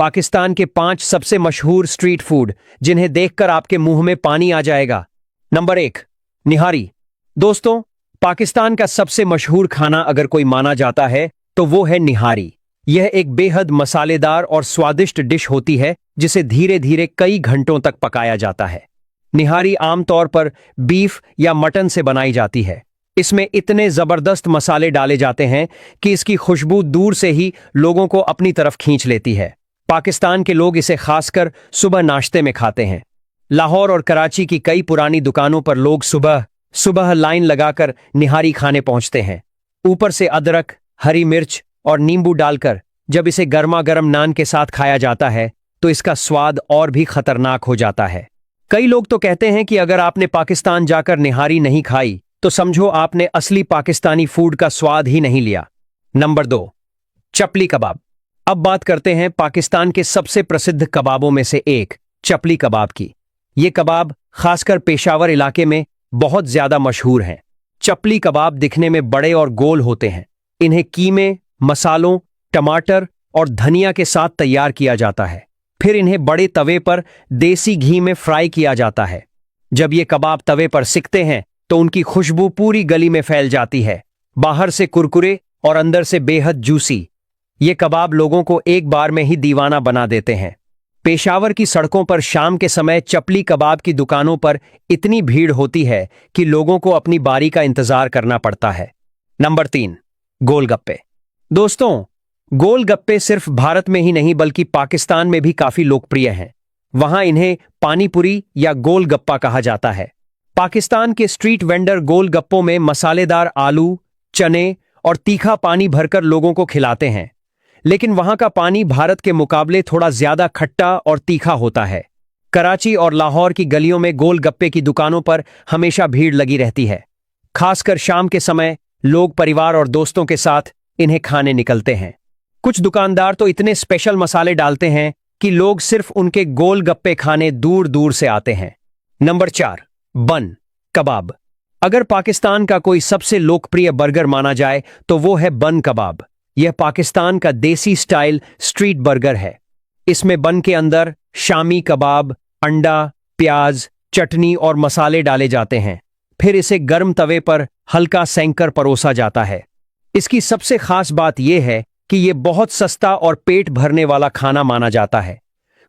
पाकिस्तान के 5 सबसे मशहूर स्ट्रीट फूड जिन्हें देखकर आपके मुंह में पानी आ जाएगा। नंबर 1, निहारी। दोस्तों, पाकिस्तान का सबसे मशहूर खाना अगर कोई माना जाता है तो वो है निहारी। यह एक बेहद मसालेदार और स्वादिष्ट डिश होती है जिसे धीरे धीरे कई घंटों तक पकाया जाता है। निहारी आमतौर पर बीफ या मटन से बनाई जाती है। इसमें इतने जबरदस्त मसाले डाले जाते हैं कि इसकी खुशबू दूर से ही लोगों को अपनी तरफ खींच लेती है। पाकिस्तान के लोग इसे खासकर सुबह नाश्ते में खाते हैं। लाहौर और कराची की कई पुरानी दुकानों पर लोग सुबह सुबह लाइन लगाकर निहारी खाने पहुंचते हैं। ऊपर से अदरक, हरी मिर्च और नींबू डालकर जब इसे गर्मा गर्म नान के साथ खाया जाता है तो इसका स्वाद और भी खतरनाक हो जाता है। कई लोग तो कहते हैं कि अगर आपने पाकिस्तान जाकर निहारी नहीं खाई तो समझो आपने असली पाकिस्तानी फूड का स्वाद ही नहीं लिया। नंबर 2, चपली कबाब। अब बात करते हैं पाकिस्तान के सबसे प्रसिद्ध कबाबों में से एक चपली कबाब की। ये कबाब खासकर पेशावर इलाके में बहुत ज्यादा मशहूर हैं। चपली कबाब दिखने में बड़े और गोल होते हैं। इन्हें कीमे, मसालों, टमाटर और धनिया के साथ तैयार किया जाता है। फिर इन्हें बड़े तवे पर देसी घी में फ्राई किया जाता है। जब ये कबाब तवे पर सिकते हैं तो उनकी खुशबू पूरी गली में फैल जाती है। बाहर से कुरकुरे और अंदर से बेहद जूसी। ये कबाब लोगों को एक बार में ही दीवाना बना देते हैं। पेशावर की सड़कों पर शाम के समय चपली कबाब की दुकानों पर इतनी भीड़ होती है कि लोगों को अपनी बारी का इंतजार करना पड़ता है। नंबर 3, गोलगप्पे। दोस्तों, गोलगप्पे सिर्फ भारत में ही नहीं बल्कि पाकिस्तान में भी काफी लोकप्रिय हैं। वहां इन्हें पानीपुरी या गोलगप्पा कहा जाता है। पाकिस्तान के स्ट्रीट वेंडर गोलगप्पों में मसालेदार आलू, चने और तीखा पानी भरकर लोगों को खिलाते हैं। लेकिन वहां का पानी भारत के मुकाबले थोड़ा ज्यादा खट्टा और तीखा होता है। कराची और लाहौर की गलियों में गोलगप्पे की दुकानों पर हमेशा भीड़ लगी रहती है। खासकर शाम के समय लोग परिवार और दोस्तों के साथ इन्हें खाने निकलते हैं। कुछ दुकानदार तो इतने स्पेशल मसाले डालते हैं कि लोग सिर्फ उनके गोलगप्पे खाने दूर दूर से आते हैं। नंबर 4, बन कबाब। अगर पाकिस्तान का कोई सबसे लोकप्रिय बर्गर माना जाए तो वो है बन कबाब। यह पाकिस्तान का देसी स्टाइल स्ट्रीट बर्गर है। इसमें बन के अंदर शामी कबाब, अंडा, प्याज, चटनी और मसाले डाले जाते हैं। फिर इसे गर्म तवे पर हल्का सेंककर परोसा जाता है। इसकी सबसे खास बात यह है कि यह बहुत सस्ता और पेट भरने वाला खाना माना जाता है।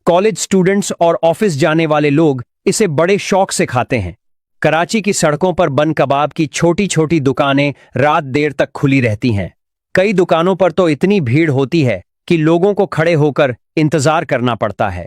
कॉलेज स्टूडेंट्स और ऑफिस जाने वाले लोग इसे बड़े शौक से खाते हैं। कराची की सड़कों पर बन कबाब की छोटी छोटी दुकानें रात देर तक खुली रहती हैं। कई दुकानों पर तो इतनी भीड़ होती है कि लोगों को खड़े होकर इंतजार करना पड़ता है।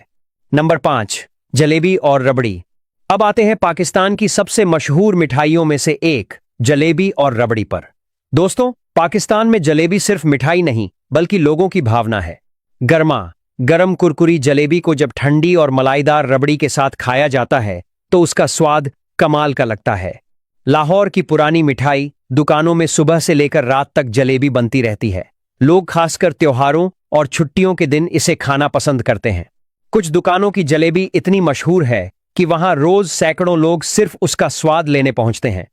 नंबर 5, जलेबी और रबड़ी। अब आते हैं पाकिस्तान की सबसे मशहूर मिठाइयों में से एक जलेबी और रबड़ी पर। दोस्तों, पाकिस्तान में जलेबी सिर्फ मिठाई नहीं बल्कि लोगों की भावना है। गर्मा गरम कुरकुरी जलेबी को जब ठंडी और मलाईदार रबड़ी के साथ खाया जाता है तो उसका स्वाद कमाल का लगता है। लाहौर की पुरानी मिठाई दुकानों में सुबह से लेकर रात तक जलेबी बनती रहती है। लोग खासकर त्योहारों और छुट्टियों के दिन इसे खाना पसंद करते हैं। कुछ दुकानों की जलेबी इतनी मशहूर है कि वहां रोज सैकड़ों लोग सिर्फ उसका स्वाद लेने पहुंचते हैं।